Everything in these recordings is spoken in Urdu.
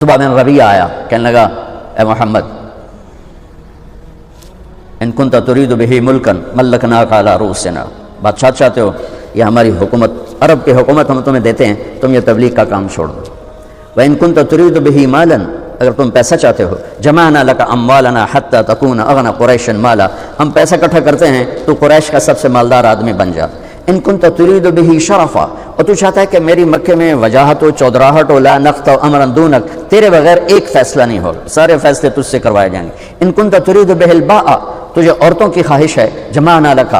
عتبہ بن ربیعہ آیا، کہنے لگا اے محمد ان کنت ترید بہ ملکا ملکناک علی رؤوسنا، بادشاہ چاہتے ہو، یہ ہماری حکومت، عرب کی حکومت ہم تمہیں دیتے ہیں، تم یہ تبلیغ کا کام چھوڑ دو۔ وَإِن كُنْتَ تُرِيدُ بِهِ مَالًا، اگر تم پیسہ چاہتے ہو، جمعنا لك اموالنا حتى تكون اغنى قریش مالا، ہم پیسہ اکٹھا کرتے ہیں تو قریش کا سب سے مالدار آدمی بن جا۔ ان كنت تريد به شرفا، اور تو چاہتا ہے کہ میری مکے میں وجاہت و چودراہٹ و لا نقطع امرا دونک، تیرے بغیر ایک فیصلہ نہیں ہوگا، سارے فیصلے تجھ سے کروائے جائیں گے۔ ان كنت تريد به الباء، تجھے عورتوں کی خواہش ہے، جمعنا لك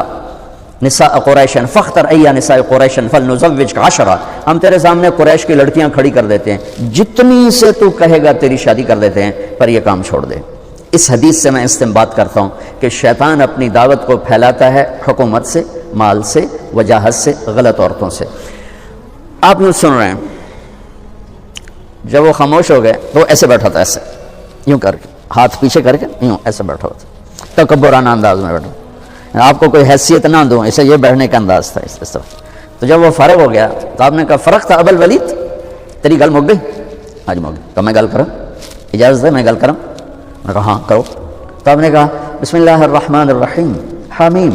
نساء قریش فاختر ای نساء قریش فلنزوجک عشرہ، ہم تیرے سامنے قریش کی لڑکیاں کھڑی کر دیتے ہیں، جتنی سے تو کہے گا تیری شادی کر دیتے ہیں، پر یہ کام چھوڑ دے۔ اس حدیث سے میں استنباط کرتا ہوں کہ شیطان اپنی دعوت کو پھیلاتا ہے حکومت سے، مال سے، وجاہت سے، غلط عورتوں سے۔ آپ یوں سن رہے ہیں، جب وہ خاموش ہو گئے تو ایسے بیٹھا تھا، ایسے یوں کر کے ہاتھ پیچھے کر کے یوں ایسے بیٹھا تھا، تکبرانہ انداز میں بیٹھا، آپ کو کوئی حیثیت نہ دوں، اسے یہ بیٹھنے کا انداز تھا اس طرح۔ تو جب وہ فارغ ہو گیا تو آپ نے کہا فرق تھا ابل ولید، تیری گل مک گئی؟ آج مک گئی، تو میں گل کروں، اجازت ہے میں گل کروں؟ میں نے کہا ہاں کرو۔ تو آپ نے کہا بسم اللہ الرحمن الرحیم، حامیم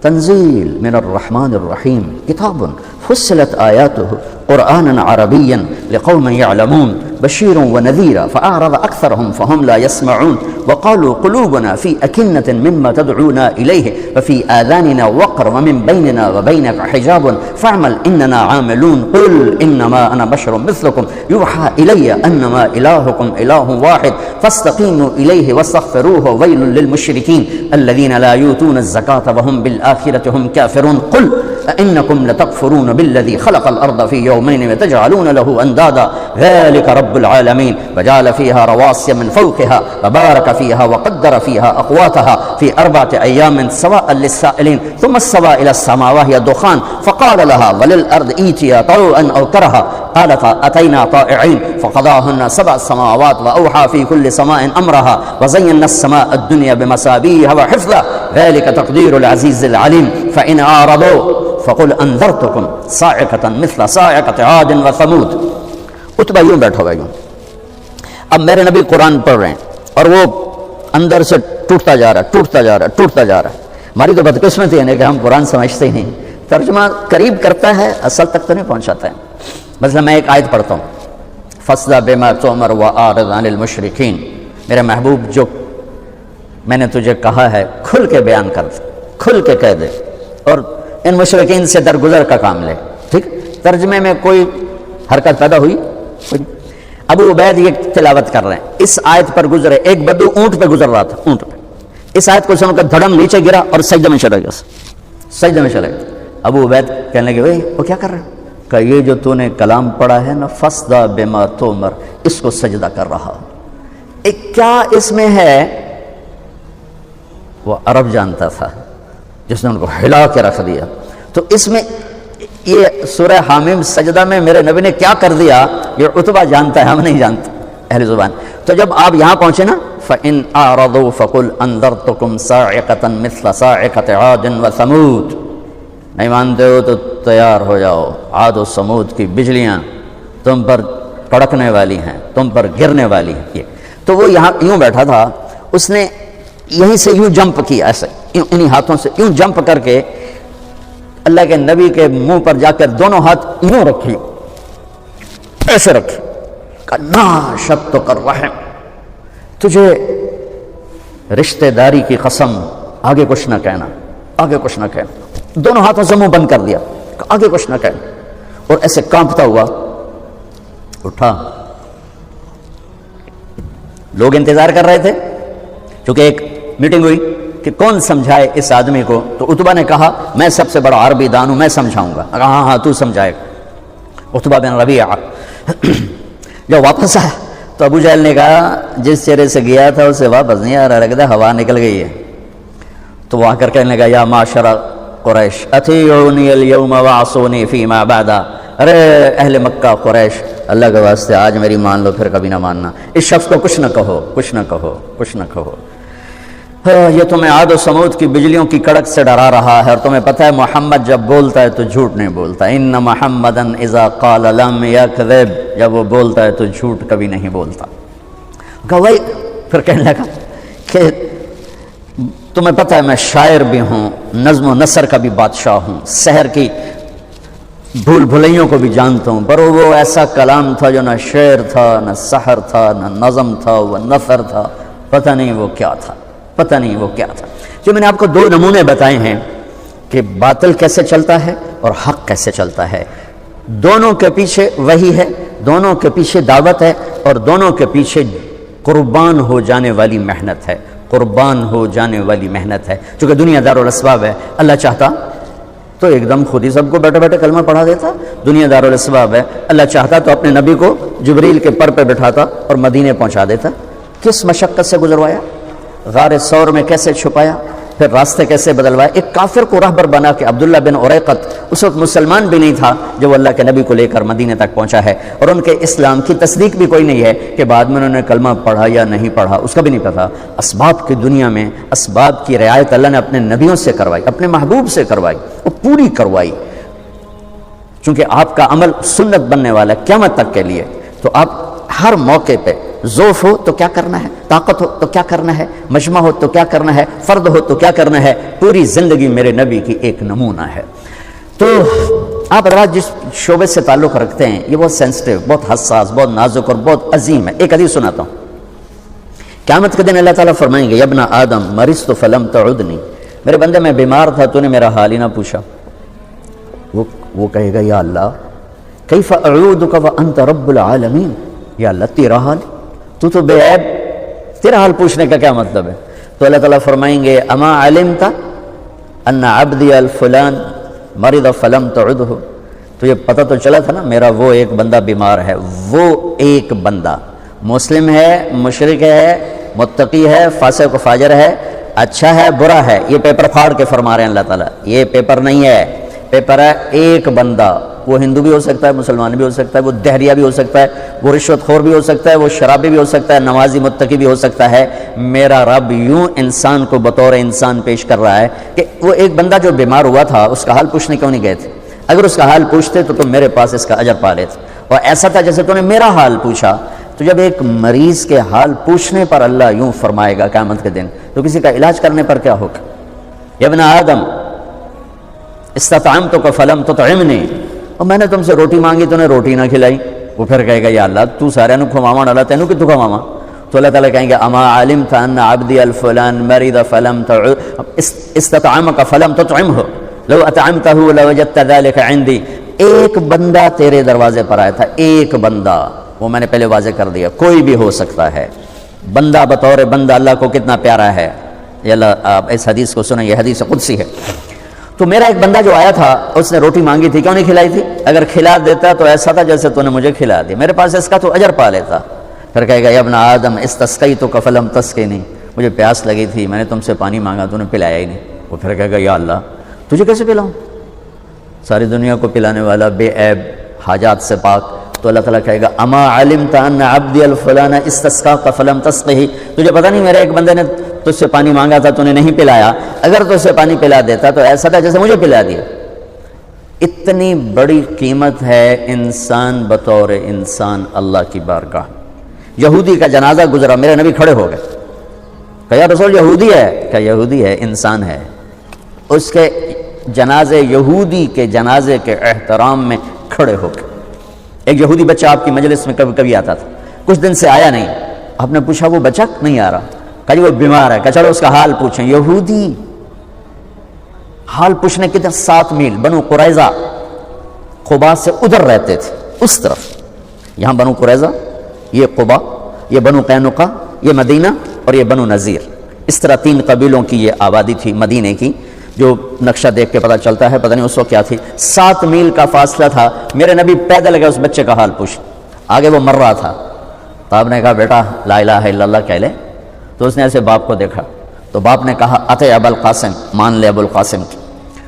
تنزیل من الرحمن الرحیم، کتاب فصلت آیاتہ قرآنا عربیا لقوم یعلمون بشیر ونذیرا فأعرض أكثرهم فهم لا يسمعون وقالوا قلوبنا في أكنة مما تدعونا إليه وفي آذاننا وقر ومن بيننا وبينك حجاب فاعمل إننا عاملون قل إنما أنا بشر مثلكم يوحى إلي أنما إلهكم إله واحد فاستقيموا إليه واستغفروه ويل للمشركين الذين لا يؤتون الزكاة وهم بالآخرة هم كافرون قل أئنكم لتكفرون بالذي خلق الأرض في يومين وتجعلون له أندادا ذلك رب العالمين وجعل فيها رواسي من فوقها وبارك فيها وقدر فيها أقواتها في 4 أيام سواء للسائلين ثم استوى إلى السماء وهي دخان فقال لها وللأرض ائتيا طوعا أو كرها قالتا أتينا طائعين فقضاهن 7 سماوات وأوحى في كل سماء أمرها وزينا السماء الدنيا بمصابيح وحفظا ذلك تقدير العزيز العليم فإن أعرضوا فقل انذرتکم صاعقۃ مثل صاعقۃ عاد و ثمود۔ عتبہ یوں بیٹھا ہوا یوں، اب میرے نبی قرآن پڑھ رہے ہیں اور وہ اندر سے ٹوٹتا جا رہا ہے، ٹوٹتا جا رہا ہے، ٹوٹتا جا رہا ہے۔ ہماری تو بدقسمتی ہے کہ ہم قرآن سمجھتے ہیں، ترجمہ قریب کرتا ہے، اصل تک تو نہیں پہنچاتا ہے۔ مثلا میں ایک آیت پڑھتا ہوں، فاصدع بما تؤمر واعرض عن المشرکین، میرے محبوب جو میں نے تجھے کہا ہے کھل کے بیان کر، کھل کے کہہ دے اور ان مشرکین سے درگزر کا کام لے۔ ٹھیک، ترجمے میں کوئی حرکت پیدا ہوئی؟ ابو عبید یہ تلاوت کر رہے ہیں، اس آیت پر گزرے، ایک بدو اونٹ پہ گزر رہا تھا، اونٹ پہ، اس آیت کو سن کر دھڑم نیچے گرا اور سجدہ میں چلا گیا، سجدہ میں چلا گیا۔ ابو عبید کہنے لگے اوے وہ کیا کر رہے ہیں؟ کہ یہ جو تو نے کلام پڑھا ہے نا، فاصدع بما تؤمر، اس کو سجدہ کر رہا۔ ایک کیا اس میں ہے؟ وہ عرب جانتا تھا جس نے ان کو ہلا کے رکھ دیا۔ تو اس میں یہ سورہ حامیم سجدہ میں میرے نبی نے کیا کر دیا یہ عتبہ جانتا ہے، ہم نہیں جانتے اہل زبان۔ تو جب آپ یہاں پہنچے نا فَإِنْ أَعْرَضُوا فَقُلْ أَنذَرْتُكُمْ صَاعِقَةً مِثْلَ صَاعِقَةِ عَادٍ وَثَمُودَ، نہیں مانتے ہو تو تیار ہو جاؤ، عاد و سمود کی بجلیاں تم پر کڑکنے والی ہیں، تم پر گرنے والی ہیں۔ تو وہ یہاں یوں بیٹھا تھا، اس نے یہیں سے یوں جمپ کیا، ایسے انہی ہاتھوں سے یوں جمپ کر کے اللہ کے نبی کے منہ پر جا کر دونوں ہاتھ یوں رکھے، ایسے رکھے، کہ ناشدتک الرحم، تجھے رشتہ داری کی قسم آگے کچھ نہ کہنا، آگے کچھ نہ کہنا، دونوں ہاتھوں سے منہ بند کر دیا کہ آگے کچھ نہ کہنا، اور ایسے کانپتا ہوا اٹھا۔ لوگ انتظار کر رہے تھے چونکہ ایک میٹنگ ہوئی کہ کون سمجھائے اس آدمی کو، تو عتبہ نے کہا میں سب سے بڑا عربی دان ہوں، میں سمجھاؤں گا۔ کہا ہاں ہاں تو سمجھائے گا۔ عتبہ بن ربیعہ جب واپس آیا تو ابو جہل نے کہا جس چہرے سے گیا تھا اسے واپس نہیں آ رہا، لگتا ہے ہوا نکل گئی ہے۔ تو وہاں کر کہنے لگا یا معاشر قریش اطیعونی اليوم وعصونی فیما بعدا، ارے اہل مکہ قریش، اللہ کے واسطے آج میری مان لو، پھر کبھی نہ ماننا۔ اس شخص کو کچھ نہ کہو، کچھ نہ کہو، کچھ نہ کہو۔ یہ تمہیں عاد و سمود کی بجلیوں کی کڑک سے ڈرا رہا ہے، اور تمہیں پتہ ہے محمد جب بولتا ہے تو جھوٹ نہیں بولتا، ان محمدا اذا قال لم یکذب، جب وہ بولتا ہے تو جھوٹ کبھی نہیں بولتا۔ گواہی پھر کہنے لگا کہ تمہیں پتہ ہے میں شاعر بھی ہوں، نظم و نثر کا بھی بادشاہ ہوں، سحر کی بھول بھلیوں کو بھی جانتا ہوں، پر وہ ایسا کلام تھا جو نہ شعر تھا، نہ سحر تھا، نہ نظم تھا، وہ نثر تھا، پتہ نہیں وہ کیا تھا، پتہ نہیں وہ کیا تھا۔ جو میں نے آپ کو دو نمونے بتائے ہیں کہ باطل کیسے چلتا ہے اور حق کیسے چلتا ہے، دونوں کے پیچھے وحی ہے، دونوں کے پیچھے دعوت ہے، اور دونوں کے پیچھے قربان ہو جانے والی محنت ہے، قربان ہو جانے والی محنت ہے۔ چونکہ دنیا دار الاسباب ہے، اللہ چاہتا تو ایک دم خود ہی سب کو بیٹھے بیٹھے کلمہ پڑھا دیتا، دنیا دار الاسباب ہے، اللہ چاہتا تو اپنے نبی کو جبریل کے پر پہ بٹھاتا اور مدینے پہنچا دیتا۔ کس مشقت سے گزروایا، غار ثور میں کیسے چھپایا، پھر راستے کیسے بدلوائے، ایک کافر کو راہبر بنا کے۔ عبداللہ بن اریقط اس وقت مسلمان بھی نہیں تھا جب اللہ کے نبی کو لے کر مدینے تک پہنچا ہے، اور ان کے اسلام کی تصدیق بھی کوئی نہیں ہے کہ بعد میں انہوں نے کلمہ پڑھا یا نہیں پڑھا، اس کا بھی نہیں پتا۔ اسباب کی دنیا میں اسباب کی رعایت اللہ نے اپنے نبیوں سے کروائی، اپنے محبوب سے کروائی، وہ پوری کروائی، چونکہ آپ کا عمل سنت بننے والا ہے قیامت تک کے لیے۔ تو آپ ہر موقع پہ ضعف ہو تو کیا کرنا ہے، طاقت ہو تو کیا کرنا ہے، مجمع ہو تو کیا کرنا ہے، فرد ہو تو کیا کرنا ہے، پوری زندگی میرے نبی کی ایک نمونہ ہے۔ تو آپ رات جس شعبے سے تعلق رکھتے ہیں یہ بہت سینسٹیو، بہت حساس، بہت نازک اور بہت عظیم ہے۔ ایک حدیث سناتا ہوں، قیامت کے دن اللہ تعالیٰ فرمائیں گے یا ابن آدم مرضت فلم تعدنی، میرے بندے میں بیمار تھا تو نے میرا حال ہی نہ پوچھا۔ وہ کہے گا یا اللہ کیف اعودک وانت رب العالمین، یا اللہ تیرا حال، تو بے عیب، تیرا حال پوچھنے کا کیا مطلب ہے؟ تو اللہ تعالیٰ فرمائیں گے اما علمت ان عبدی الفلان مرض فلم تعدہ، تو یہ پتہ تو چلا تھا نا میرا وہ ایک بندہ بیمار ہے، وہ ایک بندہ مسلم ہے، مشرک ہے، متقی ہے، فاسق و فاجر ہے، اچھا ہے، برا ہے، یہ پیپر پھاڑ کے فرما رہے ہیں اللہ تعالیٰ، یہ پیپر نہیں ہے، پیپر ہے ایک بندہ، وہ ہندو بھی ہو سکتا ہے، مسلمان بھی ہو سکتا ہے، وہ دہریہ بھی ہو سکتا ہے، وہ رشوت خور بھی ہو سکتا ہے، وہ شرابی بھی ہو سکتا ہے، نمازی متقی بھی ہو سکتا ہے۔ میرا رب یوں انسان کو بطور انسان پیش کر رہا ہے کہ وہ ایک بندہ جو بیمار ہوا تھا اس کا حال پوچھنے کیوں نہیں گئے تھے؟ اگر اس کا حال پوچھتے تو تم میرے پاس اس کا اجر پا لیتے، اور ایسا تھا جیسے تم نے میرا حال پوچھا۔ تو جب ایک مریض کے حال پوچھنے پر اللہ یوں فرمائے گا قیامت کے دن، تو کسی کا علاج کرنے پر کیا ہوگا؟ یا ابن آدم استطعمتک فلم تطعمنی، اور میں نے تم سے روٹی مانگی تو نے روٹی نہ کھلائی۔ وہ پھر کہے گا یا اللہ تو سارے نو کھواواں والا تینوں کتوں کھواواں؟ تو اللہ تعالیٰ کہیں گے اما علمت ان عبدی الفلان مرض فلم استطعمک فلم تطعمہ لو اطعمتہ لوجدت ذلک عندی، ایک بندہ تیرے دروازے پر آیا تھا، ایک بندہ، وہ میں نے پہلے واضح کر دیا، کوئی بھی ہو سکتا ہے، بندہ بطور بندہ اللہ کو کتنا پیارا ہے۔ یہ اللہ آپ اس حدیث کو سنیں، یہ حدیث قدسی ہے۔ تو میرا ایک بندہ جو آیا تھا اس نے روٹی مانگی تھی، کیوں نہیں کھلائی تھی؟ اگر کھلا دیتا تو ایسا تھا جیسے تو نے مجھے کھلا دی، میرے پاس اس کا تو اجر پا لیتا۔ پھر کہے گا یا ابن آدم استسقیتک فلم تسقنی، مجھے پیاس لگی تھی، میں نے تم سے پانی مانگا تو نے پلایا ہی نہیں۔ وہ پھر کہے گا یا اللہ تجھے کیسے پلاؤں؟ ساری دنیا کو پلانے والا، بے عیب، حاجات سے پاک۔ تو اللہ تعالیٰ کہے گا اما علمت ان عبدی الفلان استسقاک فلم تسقہ، تجھے پتہ نہیں میرے ایک بندے نے تجھ سے پانی مانگا تھا تو نے نہیں پلایا، اگر تجھ سے پانی پلا دیتا تو ایسا تھا جیسے مجھے پلا دیا۔ اتنی بڑی قیمت ہے انسان بطور انسان اللہ کی بارگاہ۔ یہودی کا جنازہ گزرا، میرے نبی کھڑے ہو گئے، کہ یا رسول یہودی ہے، کہ یہودی ہے، انسان ہے۔ اس کے جنازے، یہودی کے جنازے کے احترام میں کھڑے ہو گئے۔ ایک یہودی بچہ آپ کی مجلس میں کبھی کبھی آتا تھا، کچھ دن سے آیا نہیں، آپ نے پوچھا وہ بچہ نہیں آ رہا، کہا جی وہ بیمار ہے، کہا چلو اس کا حال پوچھیں۔ یہودی حال پوچھنے کے 7 میل بنو قریظہ، قبا سے ادھر رہتے تھے، اس طرف، یہاں بنو قریظہ، یہ قبا، یہ بنو قینقاع، یہ مدینہ اور یہ بنو نذیر، اس طرح 3 قبیلوں کی یہ آبادی تھی مدینے کی، جو نقشہ دیکھ کے پتہ چلتا ہے، پتہ نہیں اس وقت کیا تھی۔ 7 میل کا فاصلہ تھا، میرے نبی پیدل گئے اس بچے کا حال پوچھ، آگے وہ مر رہا تھا، تو آپ نے کہا بیٹا لا الہ الا اللہ کہہ لے۔ تو اس نے ایسے باپ کو دیکھا، تو باپ نے کہا اتے ابو القاسم، مان لے ابو القاسم کی،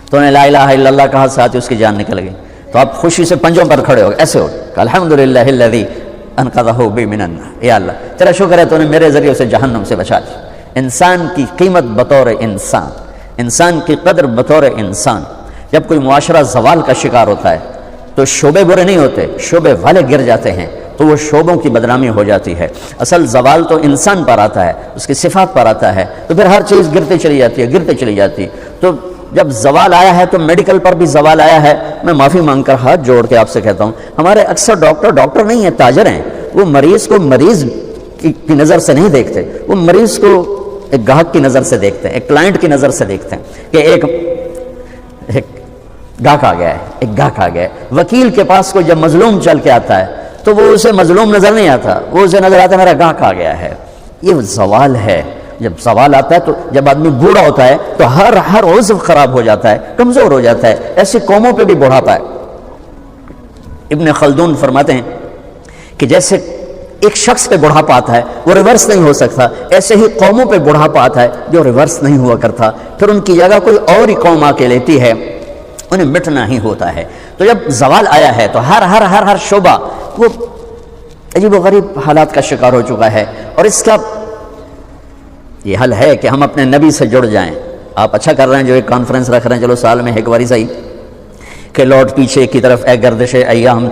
تو نے لا الہ الا اللہ کہا، ساتھ ہی اس کی جان نکل گئی۔ تو آپ خوشی سے پنجوں پر کھڑے ہو گئے، ایسے ہو گئے، الحمدللہ الذی انقذہ بی من النار، یا اللہ تیرا شکر ہے تو نے میرے ذریعے اسے جہنم سے بچا دیا۔ انسان کی قیمت بطور انسان، انسان کی قدر بطور انسان. جب کوئی معاشرہ زوال کا شکار ہوتا ہے تو شعبے برے نہیں ہوتے، شعبے والے گر جاتے ہیں تو وہ شعبوں کی بدنامی ہو جاتی ہے. اصل زوال تو انسان پر آتا ہے، اس کی صفات پر آتا ہے، تو پھر ہر چیز گرتے چلی جاتی ہے، گرتے چلی جاتی ہے. تو جب زوال آیا ہے تو میڈیکل پر بھی زوال آیا ہے. میں معافی مانگ کر ہاتھ جوڑ کے آپ سے کہتا ہوں، ہمارے اکثر ڈاکٹر نہیں ہیں، تاجر ہیں. وہ مریض کو مریض کی نظر سے نہیں دیکھتے، وہ مریض کو ایک گاہک کی نظر سے دیکھتے ہیں، ایک کلائنٹ کی نظر سے دیکھتے ہیں کہ ایک گاہک آ گیا ہے، ایک گاہک آ گیا ہے. وکیل کے پاس کو جب مظلوم چل کے آتا ہے تو وہ اسے مظلوم نظر نہیں آتا، وہ اسے نظر آتا ہے میرا گاہک آ گیا ہے. یہ زوال ہے. جب زوال آتا ہے تو جب آدمی بوڑھا ہوتا ہے تو ہر عضو خراب ہو جاتا ہے، کمزور ہو جاتا ہے. ایسی قوموں پہ بھی بڑھاپا ہے. ابن خلدون فرماتے ہیں کہ جیسے ایک شخص پہ بڑھاپا آتا ہے وہ ریورس نہیں ہو سکتا، ایسے ہی قوموں پہ بڑھاپا آتا ہے جو ریورس نہیں ہوا کرتا، پھر ان کی جگہ کوئی اور ہی قوم آ کے لیتی ہے، انہیں مٹنا ہی ہوتا ہے. تو جب زوال آیا ہے تو ہر شعبہ وہ عجیب و غریب حالات کا شکار ہو چکا ہے. اور اس کا یہ حل ہے کہ ہم اپنے نبی سے جڑ جائیں. آپ اچھا کر رہے ہیں جو ایک کانفرنس رکھ رہے ہیں، چلو سال میں ایک باری صحیح کہ لوٹ پیچھے کی طرف اے گردش ایام.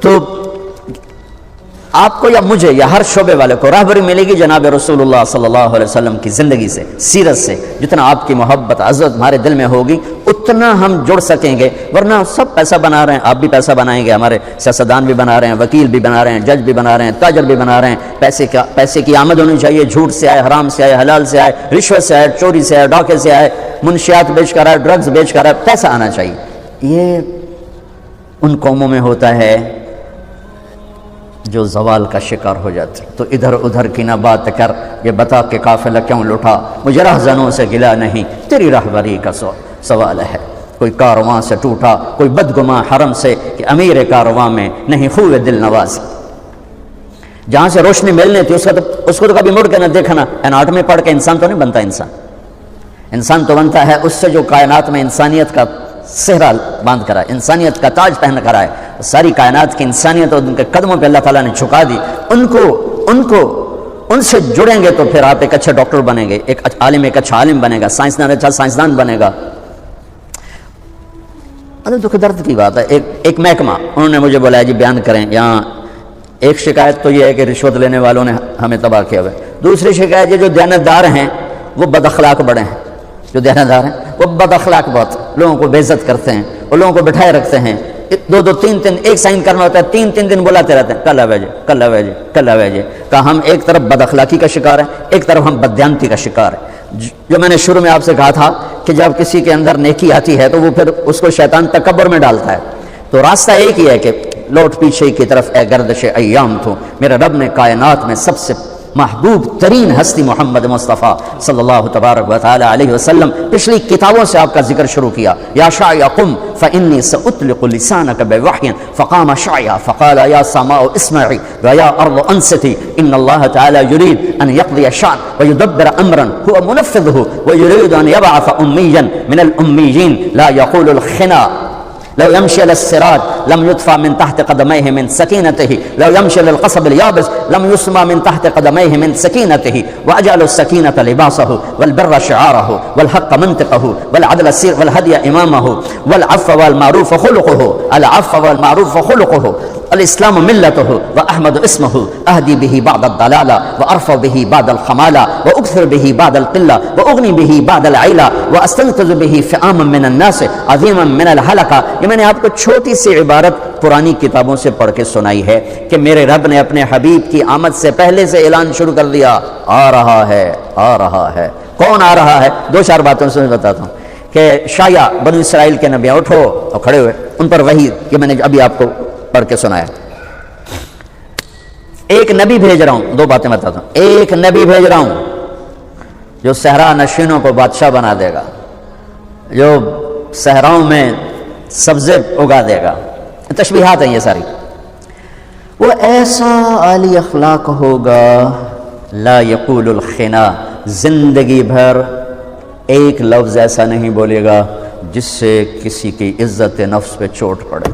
تو آپ کو یا مجھے یا ہر شعبے والے کو راہبری ملے گی جناب رسول اللہ صلی اللہ علیہ وسلم کی زندگی سے، سیرت سے. جتنا آپ کی محبت عزت ہمارے دل میں ہوگی اتنا ہم جڑ سکیں گے. ورنہ سب پیسہ بنا رہے ہیں، آپ بھی پیسہ بنائیں گے، ہمارے سیاستدان بھی بنا رہے ہیں، وکیل بھی بنا رہے ہیں، جج بھی بنا رہے ہیں، تاجر بھی بنا رہے ہیں. پیسے کی آمد ہونی چاہیے، جھوٹ سے آئے، حرام سے آئے، حلال سے آئے، رشوت سے آئے، چوری سے آئے، ڈاکے سے آئے، منشیات بیچ کر آئے، ڈرگز بیچ کر آئے، پیسہ آنا چاہیے. یہ ان قوموں میں ہوتا ہے جو زوال کا شکار ہو جاتے. تو ادھر ادھر کی نہ بات کر، یہ بتا کہ قافلہ کیوں لٹا، مجھے رہزنوں سے گلا نہیں، تیری رہبری کا سوال ہے. کوئی کارواں سے ٹوٹا، کوئی بدگماں حرم سے، کہ امیر کارواں میں نہیں خوب دل نواز. جہاں سے روشنی ملنی تھی اس کو تو کبھی مڑ کے نہ دیکھنا. اناٹ میں پڑھ کے انسان تو نہیں بنتا. انسان تو بنتا ہے اس سے جو کائنات میں انسانیت کا صحرا باندھ کرا ہے، انسانیت کا تاج پہن کرا ہے. ساری کائنات کی انسانیت اور ان کے قدموں پہ اللہ تعالیٰ نے جھکا دی. ان سے جڑیں گے تو پھر آپ ایک اچھے ڈاکٹر بنیں گے، ایک عالم ایک اچھا عالم بنے گا، سائنسدان اچھا سائنسدان بنے گا. دکھ درد کی بات ہے. ایک محکمہ انہوں نے مجھے بولا جی بیان کریں. یہاں ایک شکایت تو یہ ہے کہ رشوت لینے والوں نے ہمیں تباہ کیا ہوا ہے. دوسری شکایت یہ جو دیانتدار ہیں وہ بد اخلاق بڑے ہیں. جو دیانتدار ہیں وہ بد اخلاق بہت، لوگوں کو بے عزت کرتے ہیں اور لوگوں کو بٹھائے رکھتے ہیں. دو تین ایک سائن کرنا ہوتا ہے، تین دن بلاتے رہتے ہیں، کل آوے کل آوے. کہا ہم ایک طرف بد اخلاقی کا شکار ہیں، ایک طرف ہم بددیانتی کا شکار ہیں. جو میں نے شروع میں آپ سے کہا تھا کہ جب کسی کے اندر نیکی آتی ہے تو وہ پھر اس کو شیطان تکبر میں ڈالتا ہے. تو راستہ ایک ہی ہے کہ لوٹ پیچھے کی طرف اے گردش ایام تو میرے رب نے کائنات میں سب سے محبوب ترین ہستی محمد مصطفیٰ صلی اللہ تبارک و تعالی علیہ وسلم پچھلی کتابوں سے آپ کا ذکر شروع کیا. یا شاعیا قم فإنی سأطلق لسانک بوحی فقام شاعیا فقال یا سماء اسمعی ویا ارض انصتی ان اللہ تعالی یرید ان یقضی شأن ویدبر امرا هو منفذه ویرید ان یبعث امیا من الأمیین لا یقول الخنا لو يمشي على الصراط لم يدفع من تحت قدميه من سكينته لو يمشي للقصب اليابس لم يسمى من تحت قدميه من سكينته وأجعل السكينة لباسه والبر شعاره والحق منطقه والعدل السير والهدي إمامه والعفو والمعروف خلقه العفو والمعروف خلقه الإسلام ملته وأحمد اسمه أهدي به بعد الضلالة وأرفع به بعد الخمالة وأكثر به بعد القلة وأغني به بعد العيلة وأستنقذ به فئاما من الناس عظيما من الهلكة. یہ میں نے آپ کو چھوٹی سی عبارت پرانی کتابوں سے پڑھ کے سنائی ہے کہ میرے رب نے اپنے حبیب کی آمد سے پہلے سے اعلان شروع کر دیا، آ رہا ہے آ رہا ہے. کون آ رہا ہے؟ دو چار باتوں سے میں بتاتا ہوں کہ شایا بنو اسرائیل کے نبی اٹھو اور کھڑے ہوئے، ان پر وحی کہ میں نے ابھی آپ کو پڑھ کے سنایا. ایک نبی بھیج رہا ہوں، دو باتیں بتاتا ہوں. ایک نبی بھیج رہا ہوں جو صحرا نشینوں کو بادشاہ بنا دے گا، جو صحراؤں میں سبزے اگا دے گا. تشبیہات ہیں یہ ساری. وہ ایسا عالی اخلاق ہوگا لا یقول الخنا، زندگی بھر ایک لفظ ایسا نہیں بولے گا جس سے کسی کی عزت نفس پہ چوٹ پڑے.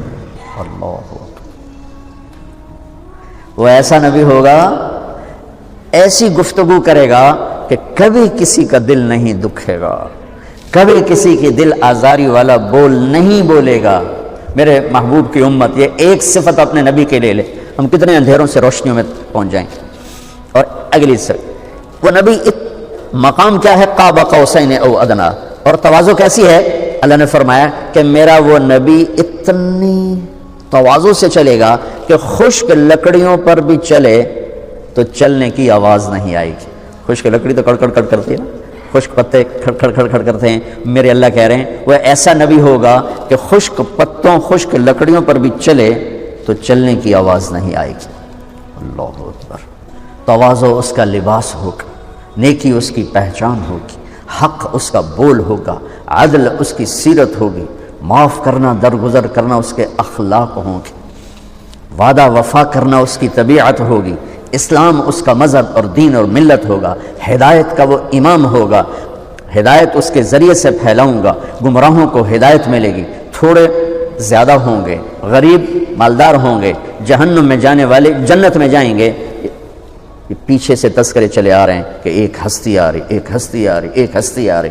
اللہ، وہ ایسا نبی ہوگا ایسی گفتگو کرے گا کہ کبھی کسی کا دل نہیں دکھے گا، کبھی کسی کی دل آزاری والا بول نہیں بولے گا۔ میرے محبوب کی امت یہ ایک صفت اپنے نبی کے لے لے، ہم کتنے اندھیروں سے روشنیوں میں پہنچ جائیں۔ اور اگلی سے وہ نبی مقام کیا ہے؟ قاب قوسین او ادنا، اور تواضع کیسی ہے؟ اللہ نے فرمایا کہ میرا وہ نبی اتنی تواضع سے چلے گا کہ خشک لکڑیوں پر بھی چلے تو چلنے کی آواز نہیں آئے گی۔ خشک لکڑی تو کڑکڑ کڑ کرتی ہے نا، خشک پتے کھڑ کھڑ کھڑ کھڑ کرتے ہیں۔ میرے اللہ کہہ رہے ہیں وہ ایسا نبی ہوگا کہ خشک پتوں خشک لکڑیوں پر بھی چلے تو چلنے کی آواز نہیں آئے گی۔ اللہ اکبر۔ تواضع اس کا لباس ہوگا، نیکی اس کی پہچان ہوگی، حق اس کا بول ہوگا، عدل اس کی سیرت ہوگی، معاف کرنا درگزر کرنا اس کے اخلاق ہوں گے، وعدہ وفا کرنا اس کی طبیعت ہوگی، اسلام اس کا مذہب اور دین اور ملت ہوگا، ہدایت کا وہ امام ہوگا، ہدایت اس کے ذریعے سے پھیلاؤں گا، گمراہوں کو ہدایت ملے گی، تھوڑے زیادہ ہوں گے، غریب مالدار ہوں گے، جہنم میں جانے والے جنت میں جائیں گے۔ یہ پیچھے سے تذکرے چلے آ رہے ہیں کہ ایک ہستی آ رہی، ایک ہستی آ رہی، ایک ہستی آ رہی۔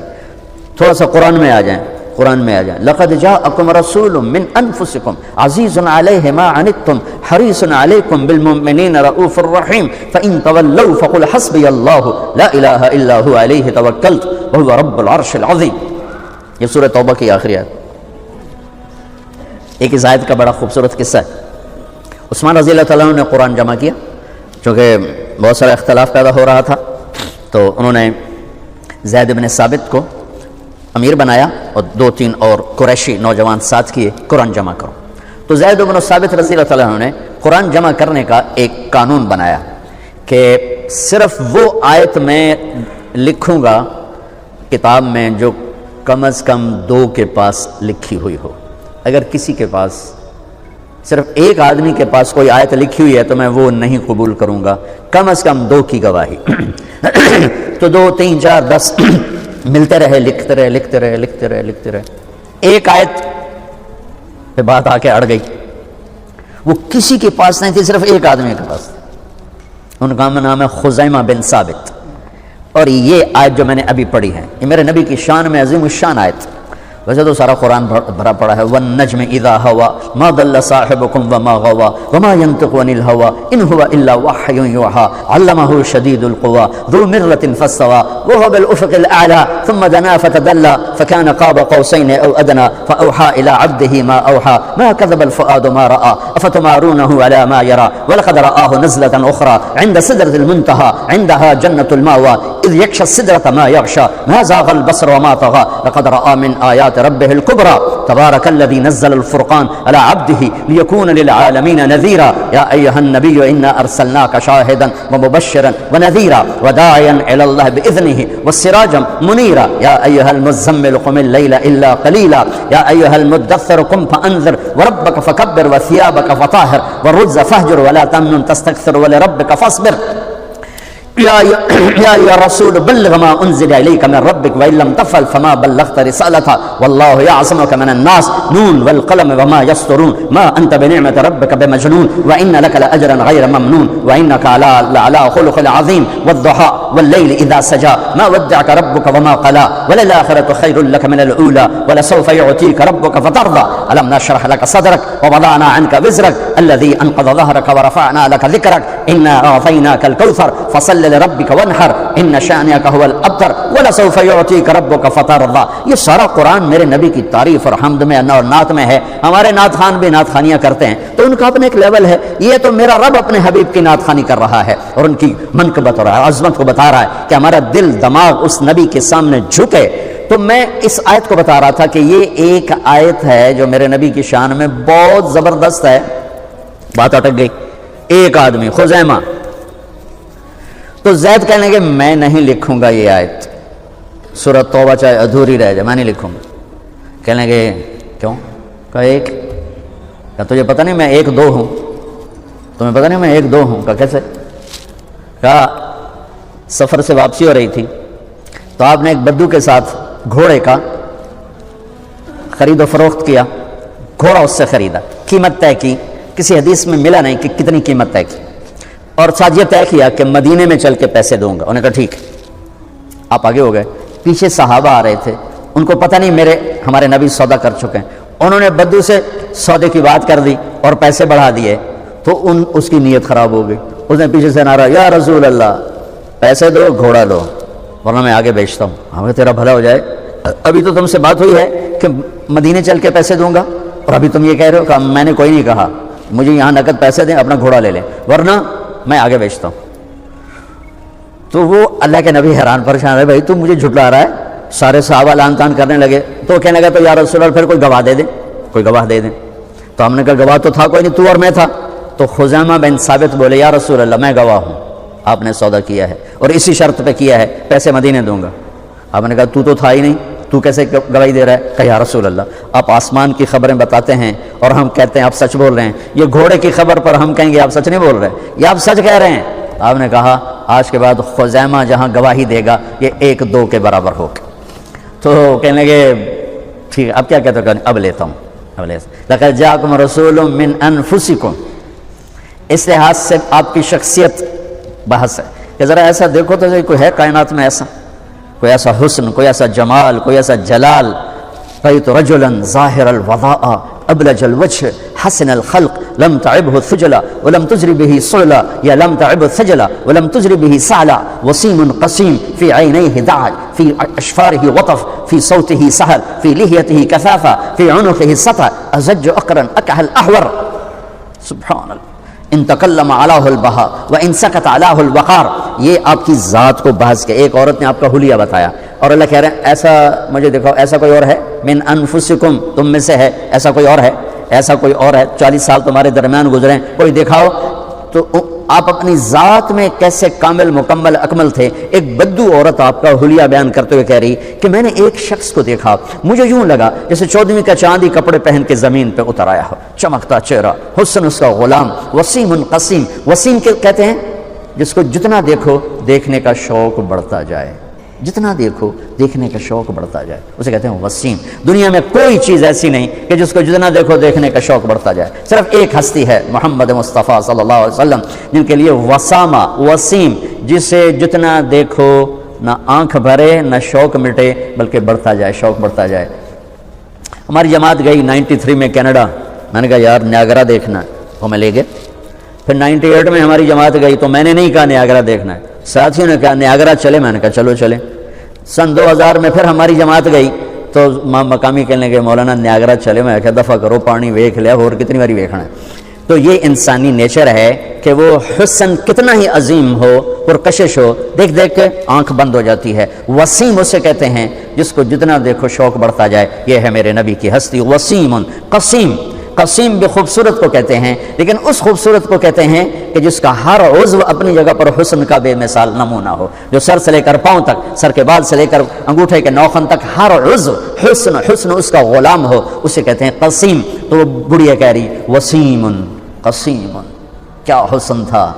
تھوڑا سا قرآن میں آ جائیں، قرآن میں آ جائیں۔ لقد جاءکم رسول من انفسکم عزیز علیہ ما عنتم حریص علیکم بالمؤمنین رؤوف الرحیم فإن تولوا فقل حسبی اللہ لا الہ الا هو علیہ توکلت وهو رب العرش العظیم۔ یہ سورہ توبہ کی آخری آیت۔ ایک اس آیت کا بڑا خوبصورت قصہ ہے۔ عثمان رضی اللہ تعالیٰ عنہ نے قرآن جمع کیا، چونکہ بہت سارا اختلاف پیدا ہو رہا تھا، تو انہوں نے زید بن ثابت کو امیر بنایا اور 2-3 اور قریشی نوجوان ساتھ کیے، قرآن جمع کرو۔ تو زید بن ثابت رضی اللہ تعالیٰ عنہ نے قرآن جمع کرنے کا ایک قانون بنایا کہ صرف وہ آیت میں لکھوں گا کتاب میں جو کم از کم 2 کے پاس لکھی ہوئی ہو۔ اگر کسی کے پاس صرف ایک آدمی کے پاس کوئی آیت لکھی ہوئی ہے تو میں وہ نہیں قبول کروں گا، کم از کم 2 کی گواہی۔ تو 2 3 4 10 ملتے رہے، لکھتے رہے لکھتے رہے لکھتے رہے لکھتے رہے، ایک آیت پہ بات آ کے اڑ گئی، وہ کسی کے پاس نہیں تھی، صرف ایک آدمی کے پاس۔ ان کا نام ہے خزیمہ بن ثابت، اور یہ آیت جو میں نے ابھی پڑھی ہے یہ میرے نبی کی شان میں عظیم الشان آیت۔ ویسے تو سارا قرآن بھرا پڑا ہے، والنجم اذا ہوا ما ضل صاحبکم وما غوا وما ينطق عن الهوى ان هو الا وحی یوحى علمه شدید القوى ذو مرة فاستوى وهو بالافق الاعلى ثم دنا فتدلى فكان قاب قوسين او ادنى فاوحى الى عبده ما اوحى ما كذب الفؤاد ما راى افتمارونه على ما يرى ولقد رآه نزلة اخرى عند سدرة المنتهى عندها جنة المأوى اذ يغشى السدرة ما يغشى ما زاغ البصر وما طغى لقد رأى من آيات ربه الكبرى تبارك الذي نزل الفرقان على عبده ليكون للعالمين نذيرا يا أيها النبي إنا أرسلناك شاهدا ومبشرا ونذيرا وداعيا إلى الله بإذنه والسراجا منيرا يا أيها المزمل قم الليل إلا قليلا يا أيها المدثر قم فأنذر وربك فكبر وثيابك فطاهر والرجز فاهجر ولا تمنن تستكثر ولربك فاصبر يا أيها الرسول بلغ ما أنزل إليك من ربك وإن لم تفعل فما بلغت رسالته والله يعصمك من الناس نون والقلم وما يسطرون ما أنت بنعمة ربك بمجنون وإن لك لأجرا غير ممنون وإنك على خلق عظيم والضحى والليل إذا سجى ما ودعك ربك وما قلى وللآخرة خير لك من الأولى ولسوف يعطيك ربك فترضى ألم نشرح لك صدرك ووضعنا عنك وزرك الذي أنقض ظهرك ورفعنا لك ذكرك إنا أعطيناك الكوثر فصل لربك وانحر ان شانئك هو الابتر ولسوف يعطيك ربك فترضى۔ یہ سارا قرآن میرے نبی کی تعریف اور حمد میں اور نعت میں ہے۔ ہمارے نعت خان بھی نعت خانیاں کرتے ہیں تو ان کا اپنا ایک لیول ہے، یہ تو میرا رب اپنے حبیب کی نعت خانی کر رہا ہے اور ان کی منقبت اور عظمت کو بتا رہا ہے کہ ہمارا دل دماغ اس نبی کے سامنے جھکے۔ تو میں اس آیت کو بتا رہا تھا کہ یہ ایک آیت ہے جو میرے نبی کی شان میں بہت زبردست ہے۔ بات اٹک گئی، ایک آدمی خزیمہ، تو زید کہنے لگے میں نہیں لکھوں گا یہ آیت، سورۃ توبہ چاہے ادھوری رہ جائے میں نہیں لکھوں گا۔ کہنے لگے کیوں؟ کہا ایک، کہا تجھے پتہ نہیں میں 1-2 ہوں؟ تمہیں پتہ نہیں میں 1-2 ہوں؟ کہا کیسے؟ کہا سفر سے واپسی ہو رہی تھی تو آپ نے ایک بدو کے ساتھ گھوڑے کا خرید و فروخت کیا، گھوڑا اس سے خریدا، قیمت طے کی، کسی حدیث میں ملا نہیں کہ کتنی قیمت طے کی، اور ساتھ یہ طے کیا کہ مدینے میں چل کے پیسے دوں گا۔ انہوں نے کہا ٹھیک ہے، آپ آگے ہو گئے، پیچھے صحابہ آ رہے تھے، ان کو پتہ نہیں ہمارے نبی سودا کر چکے ہیں، انہوں نے بدو سے سودے کی بات کر دی اور پیسے بڑھا دیے، تو اس کی نیت خراب ہو گئی، اس نے پیچھے سے نعرہ یا رسول اللہ پیسے دو گھوڑا لو ورنہ میں آگے بیچتا ہوں، ہمیں تیرا بھلا ہو جائے، ابھی تو تم سے بات ہوئی ہے کہ مدینے چل کے پیسے دوں گا اور ابھی تم یہ کہہ رہے ہو کہ میں نے کوئی نہیں کہا، مجھے یہاں نقد پیسے دیں، اپنا گھوڑا لے لیں ورنہ میں آگے بیچتا ہوں۔ تو وہ اللہ کے نبی حیران پریشان رہے، بھائی تو مجھے جھٹلا رہا ہے، سارے صحابہ لان تان کرنے لگے، تو کہنے لگا تو یا رسول اللہ پھر کوئی گواہ دے دیں، کوئی گواہ دے دیں۔ تو ہم نے کہا گواہ تو تھا کوئی نہیں، تو اور میں تھا۔ تو خزیمہ بن ثابت بولے یا رسول اللہ میں گواہ ہوں، آپ نے سودا کیا ہے اور اسی شرط پہ کیا ہے، پیسے مدینے دوں گا۔ آپ نے کہا تو تھا ہی نہیں، تو کیسے گواہی دے رہا ہے؟ کہ یا رسول اللہ آپ آسمان کی خبریں بتاتے ہیں اور ہم کہتے ہیں آپ سچ بول رہے ہیں، یہ گھوڑے کی خبر پر ہم کہیں گے آپ سچ نہیں بول رہے، یہ آپ سچ کہہ رہے ہیں۔ آپ نے کہا آج کے بعد خزیمہ جہاں گواہی دے گا یہ 1-2 کے برابر ہوگا۔ تو کہنے لگے ٹھیک ہے، اب کیا کہتے ہو؟ اب لیتا ہوں، اب لیتا ہوں۔ لقد جاءکم رسول من انفسکم، اس لحاظ سے آپ کی شخصیت بحث ہے کہ ذرا ایسا دیکھو تو کوئی ہے کائنات میں ایسا، کوئی ایسا حسن، کوئی ایسا جمال، کوئی ایسا جلال۔ رأیت رجلا ظاہر الوضاء ابلج الوجه حسن الخلق لم تعبه الثجلا ولم تجر به صعلا یا لم تعب الثجلا ولم تجر به سعلا وسيم قسيم في عينيه دعج في اشفاره وطف في صوته سهل في لحيته كثافه في عنقه سطع ازج اقرا اكحل احور سبحان اللہ ان تکلم علیہ البہا و ان سکت علیہ الوقار۔ یہ آپ کی ذات کو بحث کے، ایک عورت نے آپ کا حلیہ بتایا اور اللہ کہہ رہے ہیں ایسا مجھے دکھاؤ، ایسا کوئی اور ہے؟ من انفسکم، تم میں سے ہے، ایسا کوئی اور ہے؟ ایسا کوئی اور ہے؟ 40 سال تمہارے درمیان گزرے ہیں، کوئی دکھاؤ۔ تو آپ اپنی ذات میں کیسے کامل مکمل اکمل تھے۔ ایک بدو عورت آپ کا حلیہ بیان کرتے ہوئے کہہ رہی کہ میں نے ایک شخص کو دیکھا، مجھے یوں لگا جیسے 14ویں کا چاندی کپڑے پہن کے زمین پہ اتر آیا ہو، چمکتا چہرہ، حسن اس کا غلام، وسیم قسیم۔ وسیم کہتے ہیں جس کو جتنا دیکھو دیکھنے کا شوق بڑھتا جائے، جتنا دیکھو دیکھنے کا شوق بڑھتا جائے، اسے کہتے ہیں وسیم۔ دنیا میں کوئی چیز ایسی نہیں کہ جس کو جتنا دیکھو دیکھنے کا شوق بڑھتا جائے، صرف ایک ہستی ہے محمد مصطفیٰ صلی اللہ علیہ وسلم، جن کے لیے وسامہ، وسیم، جسے جتنا دیکھو نہ آنکھ بھرے نہ شوق مٹے بلکہ بڑھتا جائے، شوق بڑھتا جائے۔ ہماری جماعت گئی 93 میں کینیڈا، میں نے کہا یار نیاگرا دیکھنا ہے، وہ میں لے گئے۔ پھر 98 میں ہماری جماعت گئی تو میں نے نہیں کہا نیاگرا دیکھنا ہے، ساتھیوں نے کہا نیاگرا چلے، میں نے کہا چلو چلیں۔ سن 2000 میں پھر ہماری جماعت گئی تو مقامی کہنے لگے مولانا نیاگرا چلے، میں کہا دفعہ کرو، پانی ویکھ لیا اور کتنی باری ویکھنا ہے۔ تو یہ انسانی نیچر ہے کہ وہ حسن کتنا ہی عظیم ہو، پرکشش ہو، دیکھ دیکھ کے آنکھ بند ہو جاتی ہے۔ وسیم اسے کہتے ہیں جس کو جتنا دیکھو شوق بڑھتا جائے، یہ ہے میرے نبی کی ہستی۔ وسیم قسیم، قسیم بھی خوبصورت کو کہتے ہیں، لیکن اس خوبصورت کو کہتے ہیں کہ جس کا ہر عضو اپنی جگہ پر حسن کا بے مثال نمونہ ہو، جو سر سے لے کر پاؤں تک، سر کے بال سے لے کر انگوٹھے کے نوخن تک ہر عضو حسن اس کا غلام ہو، اسے کہتے ہیں قسیم۔ تو وہ بڑھیا کہہ رہی وسیم قسیم، کیا حسن تھا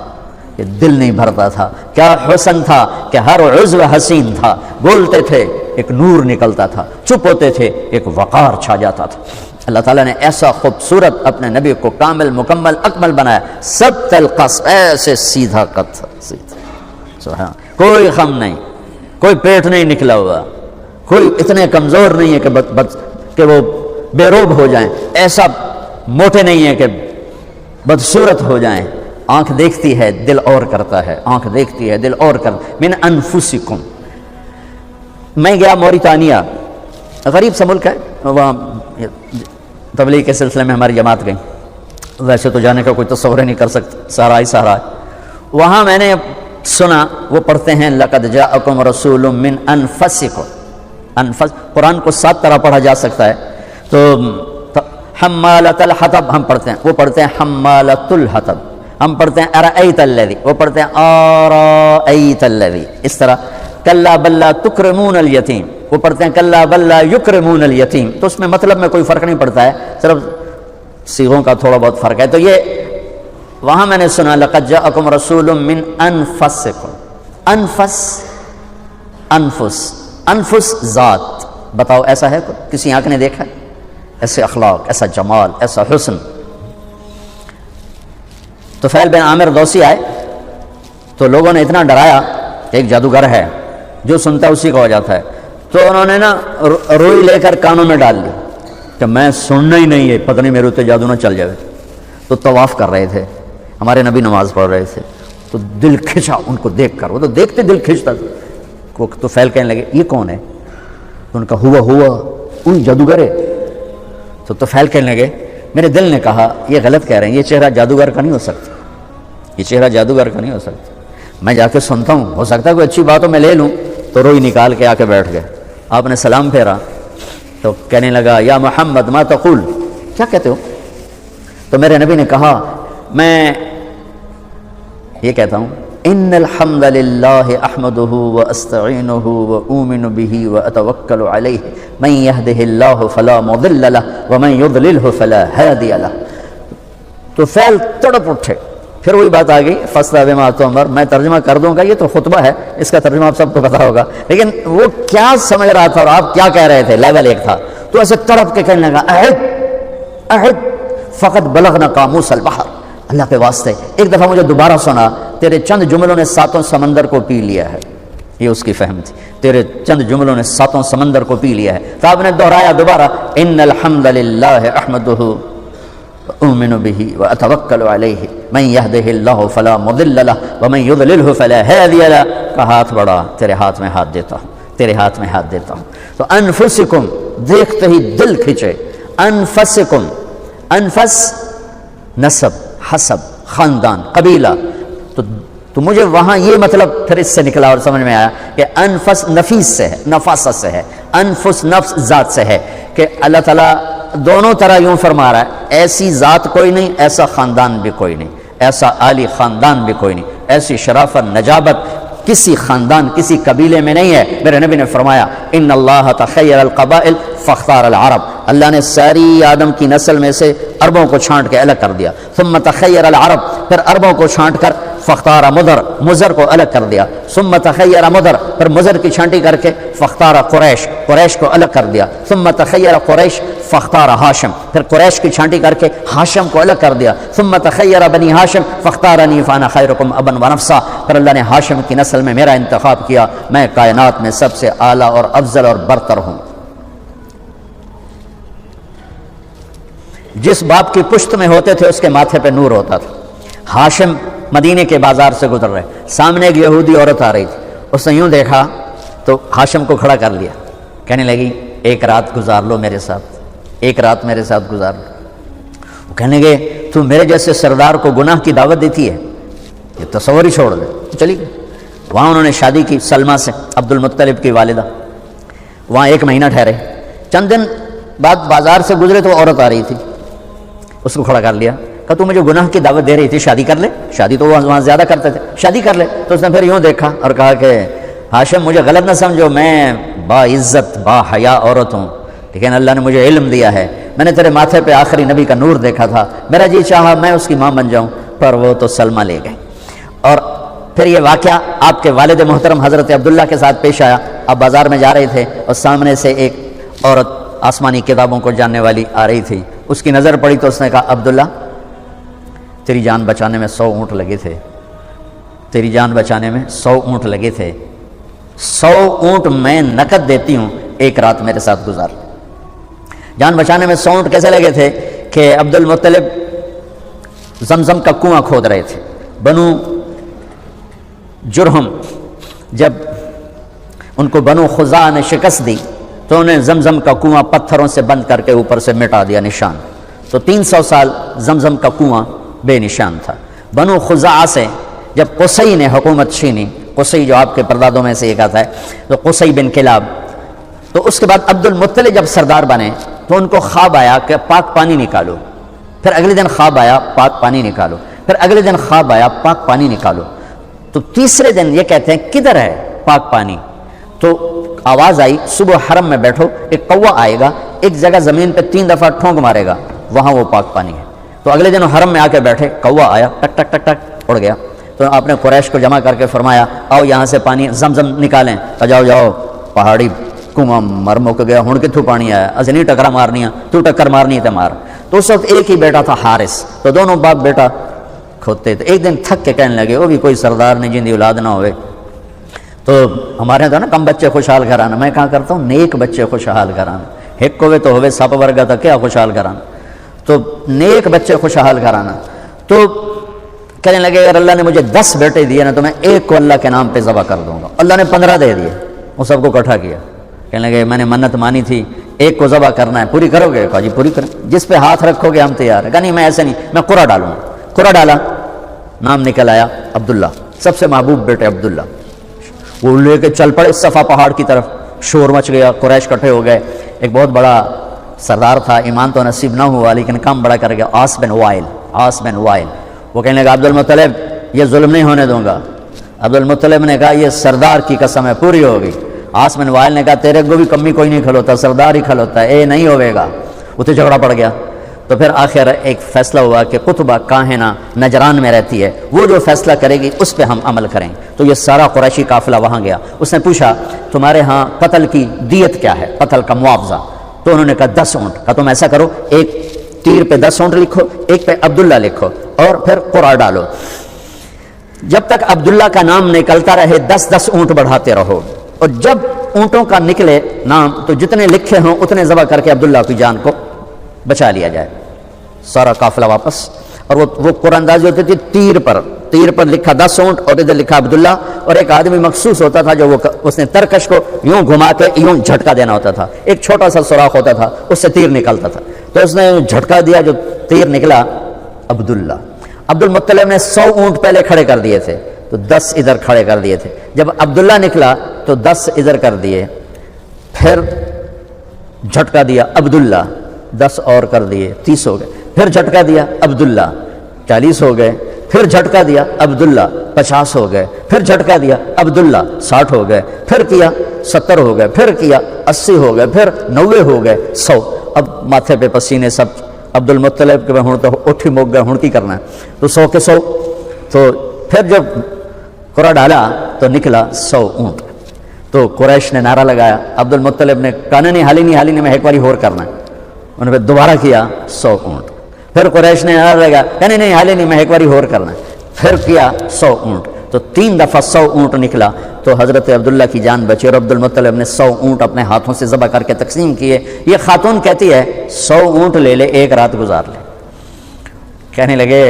کہ دل نہیں بھرتا تھا، کیا حسن تھا کہ ہر عضو حسین تھا، بولتے تھے ایک نور نکلتا تھا، چپ ہوتے تھے ایک وقار چھا جاتا تھا۔ اللہ تعالیٰ نے ایسا خوبصورت اپنے نبی کو کامل مکمل اکمل بنایا، سب تلقص، ایسے سیدھا قد، سبحان، کوئی خم نہیں، کوئی پیٹ نہیں نکلا ہوا، کوئی اتنے کمزور نہیں ہے کہ وہ بے روب ہو جائیں، ایسا موٹے نہیں ہے کہ بدصورت ہو جائیں۔ آنکھ دیکھتی ہے دل اور کرتا ہے، آنکھ دیکھتی ہے دل اور کرتا ہے۔ من انفسکم، میں گیا موریتانیہ، غریب سا ملک ہے، وہاں تبلیغ کے سلسلے میں ہماری جماعت گئی، ویسے تو جانے کا کوئی تصور نہیں کر سکتا، سارا ہی سارا ہے۔ وہاں میں نے سنا وہ پڑھتے ہیں لقد جاءکم رسول من انفسکم، قرآن کو 7 طرح پڑھا جا سکتا ہے۔ تو حمالۃ الحطب ہم پڑھتے ہیں، وہ پڑھتے ہیں حمالۃ الحطب، ہم پڑھتے ہیں ارأیت الذی، وہ پڑھتے ہیں ارأیت الذی، اس طرح کلا بل لا تکرمون الیتیم، وہ پڑھتے ہیں کلا بل لا یکرمون الیتیم۔ تو اس میں مطلب میں کوئی فرق نہیں پڑتا ہے، صرف صیغوں کا تھوڑا بہت فرق ہے۔ تو یہ وہاں میں نے سنا لقد جاءکم رسول من انفسکم، انفس، انفس ذات، بتاؤ ایسا ہے کوئی؟ کسی آنکھ نے دیکھا ایسے اخلاق، ایسا جمال، ایسا حسن؟ طفیل بن عامر دوسی آئے تو لوگوں نے اتنا ڈرایا کہ ایک جادوگر ہے جو سنتا ہے اسی کا ہو جاتا ہے. تو انہوں نے نا روئی لے کر کانوں میں ڈال لی کہ میں سننا ہی نہیں ہے، پتہ نہیں میرے اتنے جادو نہ چل جائے. تو طواف کر رہے تھے، ہمارے نبی نماز پڑھ رہے تھے، تو دل کھنچا ان کو دیکھ کر. وہ تو دیکھتے دل کھنچتا تھا. تو فیل کہنے لگے یہ کون ہے؟ تو ان کا ہوا ان جادوگر ہے. تو فیل کہنے لگے میرے دل نے کہا یہ غلط کہہ رہے ہیں، یہ چہرہ جادوگر کا نہیں ہو سکتا، یہ چہرہ جادوگر کا نہیں ہو سکتا. میں جا کے سنتا ہوں، ہو سکتا ہے کوئی اچھی بات ہو میں لے لوں. تو روئی نکال کے آ کے بیٹھ گئے. آپ نے سلام پھیرا تو کہنے لگا یا محمد ما تقول، کیا کہتے ہو؟ تو میرے نبی نے کہا میں یہ کہتا ہوں ان الحمد للہ احمدہ واستعینہ واؤمن بہ واتوکل علیہ من یہدہ اللہ فلا مضل لہ ومن یضللہ فلا ہادی لہ. تو فعل تڑپ اٹھے. پھر وہی بات آ گئی فاصطع بما تؤمر. میں ترجمہ کر دوں گا، یہ تو خطبہ ہے، اس کا ترجمہ آپ سب کو پتا ہوگا، لیکن وہ کیا سمجھ رہا تھا اور آپ کیا کہہ رہے تھے لیول ایک تھا. تو ایسے تڑپ کے کہنے لگا احد فقط بلغنا قاموس البحر، اللہ کے واسطے ایک دفعہ مجھے دوبارہ سنا، تیرے چند جملوں نے ساتوں سمندر کو پی لیا ہے. یہ اس کی فہم تھی، تیرے چند جملوں نے ساتوں سمندر کو پی لیا ہے. تو آپ نے دہرایا دوبارہ ان الحمد للہ احمدہ اؤمن بہ واتوکل علیہ من یہدہ اللہ فلا مضل لہ ومن یضللہ فلا ہادی لہ. کا ہاتھ بڑھا، تیرے ہاتھ میں ہاتھ دیتا ہوں، تیرے ہاتھ میں ہاتھ دیتا ہوں. تو انفسکم دیکھتے ہی دل کھچے. انفسکم، انفس نسب، حسب، خاندان، قبیلہ. تو مجھے وہاں یہ مطلب پھر اس سے نکلا اور سمجھ میں آیا کہ انفس نفیس سے ہے، نفاست سے ہے. انفس نفس ذات سے ہے کہ اللہ تعالیٰ دونوں طرح یوں فرما رہا ہے ایسی ذات کوئی نہیں، ایسا خاندان بھی کوئی نہیں، ایسا عالی خاندان بھی کوئی نہیں، ایسی شرافت نجابت کسی خاندان کسی قبیلے میں نہیں ہے. میرے نبی نے فرمایا ان اللہ تخیر القبائل فاختار العرب، اللہ نے ساری آدم کی نسل میں سے عربوں کو چھانٹ کے الگ کر دیا. ثم تخیر العرب، پھر عربوں کو چھانٹ کر فاختار مدر، مزر کو الگ کر دیا. ثم تخیر مدر، پھر مزر کی چھانٹی کر کے فاختار قریش، قریش کو الگ کر دیا. ثم تخیر قریش فاختار ہاشم، پھر قریش کی چھانٹی کر کے ہاشم کو الگ کر دیا. ثم تخیر بنی ہاشم فاختارنی فانا خیرکم ابا ونفسا، پھر اللہ نے ہاشم کی نسل میں میرا انتخاب کیا، میں کائنات میں سب سے اعلیٰ اور افضل اور برتر ہوں. جس باپ کی پشت میں ہوتے تھے اس کے ماتھے پہ نور ہوتا تھا. ہاشم مدینے کے بازار سے گزر رہے، سامنے ایک یہودی عورت آ رہی تھی. اس نے یوں دیکھا تو ہاشم کو کھڑا کر لیا، کہنے لگی ایک رات گزار لو میرے ساتھ، ایک رات میرے ساتھ گزار لو. وہ کہنے لگے تو میرے جیسے سردار کو گناہ کی دعوت دیتی ہے، یہ تصور ہی چھوڑ دے. چلی گئی. وہاں انہوں نے شادی کی سلمہ سے، عبد المطلب کی والدہ. وہاں 1 مہینہ ٹھہرے. چند دن بعد بازار سے گزرے تو عورت آ رہی تھی، اس کو کھڑا کر لیا، کہا تو مجھے گناہ کی دعوت دے رہی تھی، شادی کر لے. شادی تو وہاں زیادہ کرتے تھے، شادی کر لے. تو اس نے پھر یوں دیکھا اور کہا کہ ہاشم مجھے غلط نہ سمجھو، میں با عزت با حیا عورت ہوں، لیکن اللہ نے مجھے علم دیا ہے، میں نے تیرے ماتھے پہ آخری نبی کا نور دیکھا تھا، میرا جی چاہا میں اس کی ماں بن جاؤں، پر وہ تو سلمہ لے گئے. اور پھر یہ واقعہ آپ کے والد محترم حضرت عبداللہ کے ساتھ پیش آیا. آپ بازار میں جا رہے تھے اور سامنے سے ایک عورت آسمانی کتابوں کو جاننے والی آ رہی تھی. اس کی نظر پڑی تو اس نے کہا عبداللہ تیری جان بچانے میں 100 اونٹ لگے تھے، تیری جان بچانے میں 100 اونٹ لگے تھے، 100 اونٹ میں نقد دیتی ہوں، ایک رات میرے ساتھ گزار. جان بچانے میں 100 اونٹ کیسے لگے تھے کہ عبد المطلب زمزم کا کنواں کھود رہے تھے. بنو جرہم جب ان کو بنو خزاعہ نے شکست دی تو انہیں زمزم کا کنواں پتھروں سے بند کر کے اوپر سے مٹا دیا نشان. تو 300 سال زمزم کا کنواں بے نشان تھا. بنو خزاعہ سے جب قصی نے حکومت چھینی، قصی جو آپ کے پردادوں میں سے ایک آتا ہے، تو قصی بن کلاب، تو اس کے بعد عبد المطلب جب سردار بنے تو ان کو خواب آیا کہ پاک پانی نکالو. پھر اگلے دن خواب آیا پاک پانی نکالو. پھر اگلے دن خواب آیا پاک پانی نکالو. تو تیسرے دن یہ کہتے ہیں کدھر ہے پاک پانی؟ تو آواز آئی صبح حرم میں بیٹھو، ایک کوا آئے گا، ایک جگہ زمین پہ 3 دفعہ ٹھونک مارے گا، وہاں وہ پاک پانی ہے. تو اگلے دن حرم میں آ کے بیٹھے، کوا آیا، ٹک ٹک ٹک ٹک اڑ گیا. تو آپ نے قریش کو جمع کر کے فرمایا آؤ یہاں سے پانی زمزم نکالیں. جاؤ جاؤ پہاڑی کنواں مر مک گیا، ہن کتھوں پانی آیا، اصل نہیں ٹکرا مارنی، تو ٹکر مارنی تے مار. تو اس وقت ایک ہی بیٹا تھا حارث، تو دونوں باپ بیٹا کھوتے. تو ایک دن تھک کے کہنے لگے وہ بھی کوئی سردار نہیں جن دی اولاد نہ ہوئے. تو ہمارے تو نا کم بچے خوشحال گھرانا، میں کہاں کرتا ہوں نیک بچے خوشحال گھرانا، ایک کوے تو ہوئے سپ ورگا تھا کیا خوشحال گھرانا، تو نیک بچے خوشحال گھرانا۔ تو کہنے لگے اگر اللہ نے مجھے 10 بیٹے دیے نا تو میں ایک کو اللہ کے نام پہ ذبح کر دوں گا۔ اللہ نے 15 دے دیے، وہ سب کو اکٹھا کیا، کہنے لگے میں نے منت مانی تھی ایک کو ذبح کرنا ہے، پوری کرو گے؟ کہا جی پوری کریں، جس پہ ہاتھ رکھو گے ہم تیار ہے۔ کہا نہیں میں ایسے نہیں، میں قرہ ڈالوں گا۔ قرہ ڈالا، نام نکل آیا عبداللہ، سب سے محبوب بیٹے عبداللہ۔ وہ لے کے چل پڑے صفا پہاڑ کی طرف، شور مچ گیا، قریش کٹھے ہو گئے۔ ایک بہت بڑا سردار تھا، ایمان تو نصیب نہ ہوا لیکن کام بڑا کر گیا، عاص بن وائل۔ وہ کہنے لگا عبد المطلب یہ ظلم نہیں ہونے دوں گا۔ عبد المطلب نے کہا یہ سردار کی قسم ہے پوری ہوگی۔ عاص بن وائل نے کہا تیرے کو بھی کمی کوئی نہیں کھلوتا، سردار ہی کھلوتا ہے، اے نہیں ہوئے گا۔ وہ تو جھگڑا پڑ گیا۔ تو پھر آخر ایک فیصلہ ہوا کہ قطبہ کاہنہ نجران میں رہتی ہے، وہ جو فیصلہ کرے گی اس پہ ہم عمل کریں۔ تو یہ سارا قریشی قافلہ وہاں گیا۔ اس نے پوچھا تمہارے ہاں قتل کی دیت کیا ہے، قتل کا معاوضہ؟ تو انہوں نے کہا 10 اونٹ۔ کہا تم ایسا کرو ایک تیر پہ 10 اونٹ لکھو، ایک پہ عبداللہ لکھو اور پھر قرآن ڈالو، جب تک عبداللہ کا نام نکلتا رہے 10 اونٹ بڑھاتے رہو، اور جب اونٹوں کا نکلے نام تو جتنے لکھے ہوں اتنے ذبح کر کے عبداللہ کی جان کو بچا لیا جائے۔ سارا قافلہ واپس، اور وہ قرآن اندازی ہوتی تھی تیر پر لکھا 10 اونٹ اور ادھر لکھا عبداللہ، اور ایک آدمی مخصوص ہوتا تھا جو اس نے ترکش کو یوں گھما کے یوں جھٹکا دینا ہوتا تھا، ایک چھوٹا سا سوراخ ہوتا تھا اس سے تیر نکلتا تھا، تو اس نے جھٹکا دیا، جو تیر نکلا عبداللہ۔ عبد المطلب نے 100 اونٹ پہلے کھڑے کر دیے تھے تو 10 ادھر کھڑے کر دیے تھے، جب عبداللہ نکلا تو 10 ادھر کر دیے، پھر جھٹکا دیا عبداللہ، 10 اور کر دیے، 30 ہو گئے، پھر جھٹکا دیا عبداللہ، 40 ہو گئے، پھر جھٹکا دیا عبداللہ، 50 ہو گئے، پھر جھٹکا دیا عبداللہ، 60 ہو گئے، پھر کیا 70 ہو گئے، پھر کیا 80 ہو گئے، پھر 90 ہو گئے، 100۔ اب ماتھے پہ پسینے سب عبد المطلب کہ ہوں تو اٹھی موک گئے، ہوں کی کرنا ہے، تو 100 کے 100۔ تو پھر جب قرآن ڈالا تو نکلا 100 اونٹ۔ تو قریش نے نعرہ لگایا، عبد المطلب نے کہا نہیں حالی نہیں میں ایک باری اور کرنا ہے، انہوں نے دوبارہ کیا 100 اونٹ۔ پھر قریش نے نعرہ لگایا، کہا نہیں حالی نہیں میں ایک باری اور کرنا ہے، پھر کیا 100 اونٹ۔ تو 3 دفعہ 100 اونٹ نکلا تو حضرت عبداللہ کی جان بچی، اور عبد المطلب نے 100 اونٹ اپنے ہاتھوں سے ذبح کر کے تقسیم کیے۔ یہ خاتون کہتی ہے 100 اونٹ لے لے، ایک رات گزار لے۔ کہنے لگے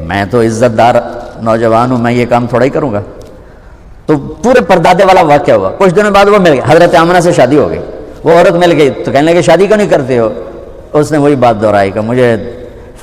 میں تو عزت دار نوجوان ہوں، میں یہ کام تھوڑا ہی کروں گا۔ تو پورے پردادے والا واقعہ ہوا۔ کچھ دنوں بعد وہ مل گئے، حضرت آمنہ سے شادی ہو گئی، وہ عورت مل گئی تو کہنے لگے شادی کیوں نہیں کرتے ہو؟ اس نے وہی بات دہرائی کہ مجھے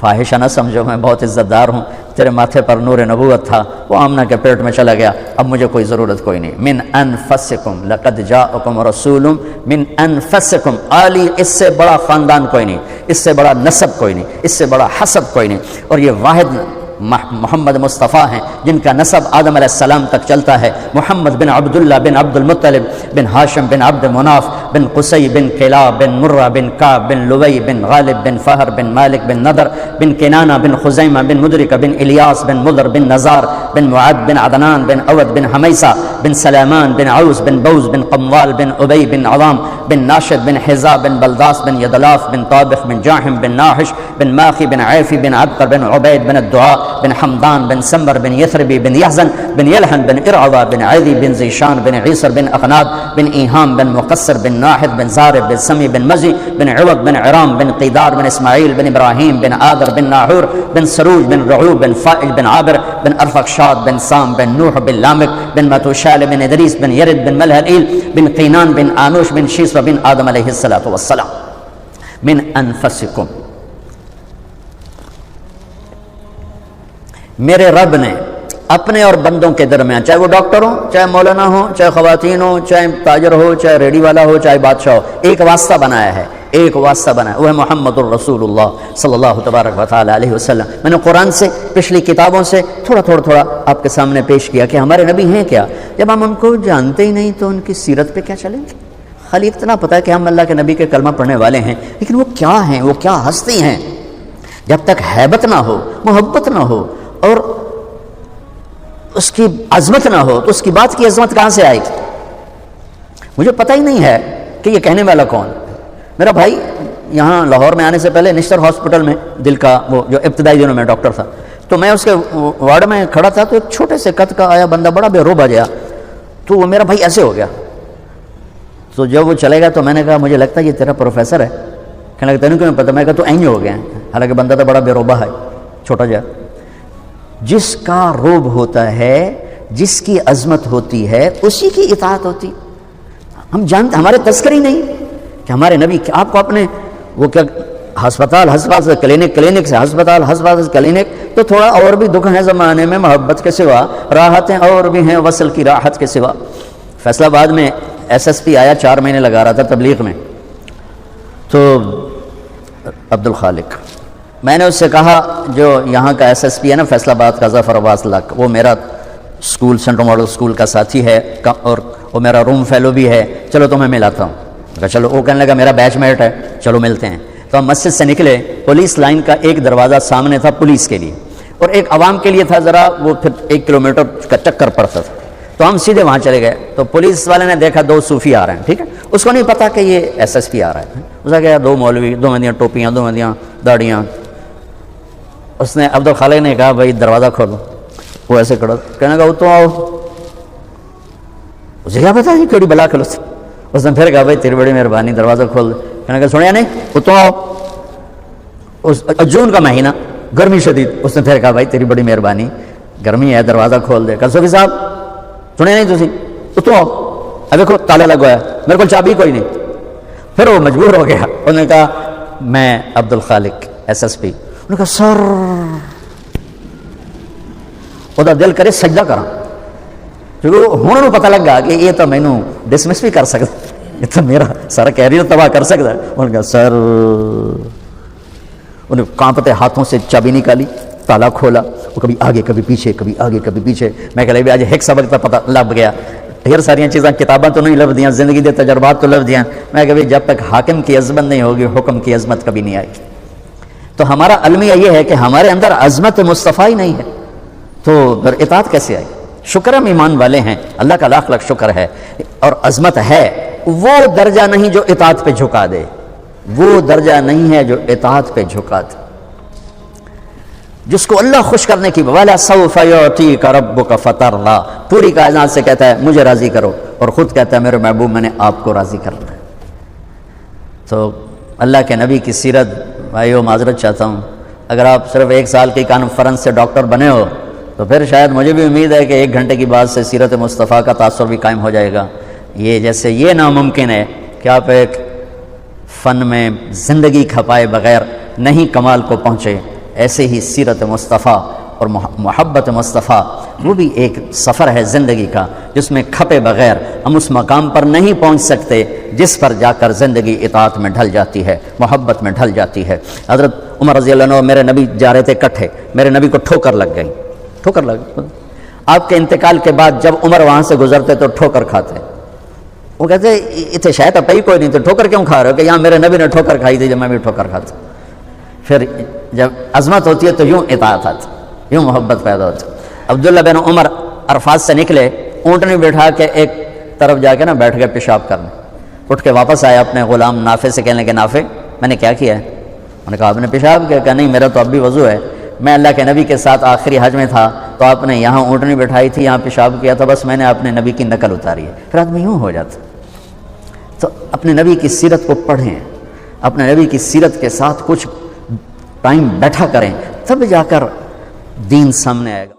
فاحشہ نہ سمجھو، میں بہت عزت دار ہوں، تیرے ماتھے پر نور نبوت تھا، وہ آمنہ کے پیٹ میں چلا گیا، اب مجھے کوئی ضرورت کوئی نہیں۔ من انفسکم لقد جاءکم رسول من انفسکم، عالی اس سے بڑا خاندان کوئی نہیں، اس سے بڑا نسب کوئی نہیں، اس سے بڑا حسب کوئی نہیں، اور یہ واحد محمد مصطفیٰ ہیں جن کا نسب آدم علیہ السلام تک چلتا ہے۔ محمد بن عبداللہ بن عبد المطلب بن ہاشم بن عبد مناف بن قصی بن کلاب بن مرہ بن کعب بن لوی بن غالب بن فہر بن مالک بن نضر بن کنانہ بن خزیمہ بن مدرکہ بن الیاس بن مضر بن نزار بن معد بن عدنان بن عود بن حمیسہ بن سلیمان بن عوس بن بوز بن قموال بن عبی بن عوام بن ناشد بن حزا بن بلداس بن یدلاف بن طابخ بن جاحم بن ناحش بن ماخی بن عیفی بن عبقر بن عبید بن الدعاء بن حمدان بن سمر بن یثربی بن یحزن بن یلحن بن ارعوہ بن عیدی بن زیشان بن عیسر بن اغناد بن ایہام بن مقصر بن ناحد بن زارب بن سمی بن مزی بن عوق بن عرام بن قیدار بن اسماعیل بن ابراہیم بن آدر بن ناحور بن سروج بن رعوب بن فائل بن عابر بن ارفقشاد بن سام بن نوح بن لامک بن متوشال بن ادریس بن یرد بن ملحل بن قینان بن آنوش بن شیسو بن آدم علیہ السلام۔ من انفسکم، میرے رب نے اپنے اور بندوں کے درمیان، چاہے وہ ڈاکٹر ہو، چاہے مولانا ہو، چاہے خواتین ہو، چاہے تاجر ہو، چاہے ریڑی والا ہو، چاہے بادشاہ ہو، ایک واسطہ بنایا ہے، ایک واسطہ بنایا، وہ ہے محمد الرسول اللہ صلی اللہ تبارک و تعالی علیہ وسلم۔ میں نے قرآن سے، پچھلی کتابوں سے تھوڑا آپ کے سامنے پیش کیا کہ ہمارے نبی ہیں کیا۔ جب ہم ان کو جانتے ہی نہیں تو ان کی سیرت پہ کیا چلیں گے؟ خالی اتنا پتہ ہے کہ ہم اللہ کے نبی کے کلمہ پڑھنے والے ہیں، لیکن وہ کیا ہیں، وہ کیا ہستی ہیں؟ جب تک ہیبت نہ ہو، محبت نہ ہو اور اس کی عظمت نہ ہو تو اس کی بات کی عظمت کہاں سے آئے گی؟ مجھے پتہ ہی نہیں ہے کہ یہ کہنے والا کون۔ میرا بھائی یہاں لاہور میں آنے سے پہلے نشتر ہاسپٹل میں دل کا وہ جو ابتدائی دنوں میں ڈاکٹر تھا، تو میں اس کے وارڈ میں کھڑا تھا تو ایک چھوٹے سے قد کا آیا بندہ، بڑا بے روب آ گیا، تو وہ میرا بھائی ایسے ہو گیا. تو جب وہ چلے گا تو میں نے کہا مجھے لگتا ہے یہ تیرا پروفیسر ہے. کہنے لگا تینوں کیوں نہیں پتا؟ میں کہا تو اینج ہو گیا ہے. حالانکہ بندہ تو بڑا بے روبہ ہے, چھوٹا جا. جس کا روب ہوتا ہے, جس کی عظمت ہوتی ہے, اسی کی اطاعت ہوتی. ہم جانتے, ہمارے تذکر ہی نہیں کہ ہمارے نبی, آپ کو اپنے وہ کیا ہسپتال سے کلینک سے ہسپتال سے کلینک, تو تھوڑا اور بھی دکھ ہے زمانے میں محبت کے سوا, راحتیں اور بھی ہیں وصل کی راحت کے سوا. فیصل آباد میں SSP آیا, 4 مہینے لگا رہا تھا تبلیغ میں. تو عبد الخالق, میں نے اس سے کہا جو یہاں کا SSP ہے نا فیصل آباد کا, ظفر عباس لک, وہ میرا اسکول سینٹرل ماڈل اسکول کا ساتھی ہے اور وہ میرا روم فیلو بھی ہے, چلو تو میں ملاتا ہوں. کہا چلو. وہ کہنے لگا میرا بیچ میٹ ہے, چلو ملتے ہیں. تو ہم مسجد سے نکلے, پولیس لائن کا ایک دروازہ سامنے تھا پولیس کے لیے, اور ایک عوام کے لیے تھا ذرا, وہ پھر 1 کلومیٹر کا چکر پڑتا تھا. تو ہم سیدھے وہاں چلے گئے. تو پولیس والے نے دیکھا 2 صوفی آ رہے ہیں, ٹھیک ہے, اس کو نہیں پتا کہ یہ SSP آ رہا ہے. اس نے کہا 2 مولوی, 2 مندیاں ٹوپیاں, 2 مندیاں داڑیاں. اس نے عبد الخالق نے کہا بھائی دروازہ کھولو. وہ ایسے کھڑا, کہنے لگا تو آؤ. اسے کیا پتا یہ کیڑی بلا کھلو. اس نے پھر کہا بھائی تیری بڑی مہربانی, دروازہ کھول دے. کہنے لگا سنیا نہیں, وہ تو آؤ. جون کا مہینہ, گرمی شدید. اس نے پھر کہا بھائی تیری بڑی مہربانی, گرمی ہے, دروازہ کھول دے. کہا صوفی صاحب سنیا نہیں تھی, تو آؤ. اب دیکھو تالا لگا ہے, میرے کو چابی کوئی نہیں. پھر وہ مجبور ہو گیا. انہوں نے کہا میں عبد الخالق SSP. انہوں نے کہا سر, وہ دل کرے سجدہ کرا, کیونکہ ہوں پتہ لگ گیا کہ یہ تو مینوں ڈسمس بھی کر سکتا, یہ تو میرا سارا کیریئر تباہ کر سکتا ہے. انہوں نے کہا سر, انہیں کانپتے ہاتھوں سے چابی نکالی, تالا کھولا, وہ کبھی آگے کبھی پیچھے, کبھی آگے کبھی پیچھے. میں کہہ لگا آج ایک سبق تو پتہ لگ گیا, ڈھیر ساری چیزاں کتاباں تو نہیں لب دیاں, زندگی کے تجربات تو لب دیاں. میں کہ جب تک حاکم کی عظمت نہیں ہوگی حکم کی عظمت کبھی نہیں آئے گی. تو ہمارا المیہ یہ ہے کہ ہمارے اندر عظمت مصطفیٰ ہی نہیں ہے, تو پھر اطاعت کیسے آئی؟ شکر ہم ایمان والے ہیں, اللہ کا لاکھ لاکھ شکر ہے. اور عظمت ہے, وہ درجہ نہیں جو اطاعت پہ جھکا دے, وہ درجہ نہیں ہے جو اطاعت پہ جھکا دے. جس کو اللہ خوش کرنے کی وَلَا سَوْفَ يُعْطِيكَ رَبُّكَ فَتَرْضَىٰ, پوری کائنات سے کہتا ہے مجھے راضی کرو, اور خود کہتا ہے میرے محبوب میں نے آپ کو راضی کرنا ہے. تو اللہ کے نبی کی سیرت, بھائیو معذرت چاہتا ہوں, اگر آپ صرف 1 سال کی کانفرنس سے ڈاکٹر بنے ہو تو پھر شاید مجھے بھی امید ہے کہ 1 گھنٹے کی بعد سے سیرت مصطفیٰ کا تاثر بھی قائم ہو جائے گا. یہ جیسے یہ ناممکن ہے کہ آپ ایک فن میں زندگی کھپائے بغیر نہیں کمال کو پہنچے, ایسے ہی سیرت مصطفیٰ اور محبت مصطفیٰ وہ بھی ایک سفر ہے زندگی کا, جس میں کھپے بغیر ہم اس مقام پر نہیں پہنچ سکتے جس پر جا کر زندگی اطاعت میں ڈھل جاتی ہے, محبت میں ڈھل جاتی ہے. حضرت عمر رضی اللہ عنہ, میرے نبی جا رہے تھے کٹھے, میرے نبی کو ٹھوکر لگ گئی. ٹھوکر لگ گئی آپ کے انتقال کے بعد, جب عمر وہاں سے گزرتے تو ٹھوکر کھاتے. وہ کہتے اتنے شاید اپنا ہی کوئی نہیں, تو ٹھوکر کیوں کھا رہے ہو؟ کہ یہاں میرے نبی نے ٹھوکر کھائی تھی, جب میں بھی ٹھوکر کھاتا. پھر جب عظمت ہوتی ہے تو یوں اطاعت آتی, یوں محبت پیدا ہوتی. عبداللہ بن عمر عرفات سے نکلے, اونٹنی بٹھا کے ایک طرف جا کے نا بیٹھ گئے پیشاب کرنے. اٹھ کے واپس آئے اپنے غلام نافع سے, کہنے کے نافع میں نے کیا کیا ہے؟ انہوں نے کہا آپ نے پیشاب کیا؟ کہ نہیں میرا تو اب بھی وضو ہے, میں اللہ کے نبی کے ساتھ آخری حج میں تھا تو آپ نے یہاں اونٹنی بٹھائی تھی, یہاں پیشاب کیا تھا, بس میں نے اپنے نبی کی نقل اتاری ہے. پھر آدمی یوں ہو جاتا. تو اپنے نبی کی سیرت کو پڑھیں, اپنے نبی کی سیرت کے ساتھ کچھ ٹائم بیٹھا کریں, تب جا کر دین سامنے آئے گا.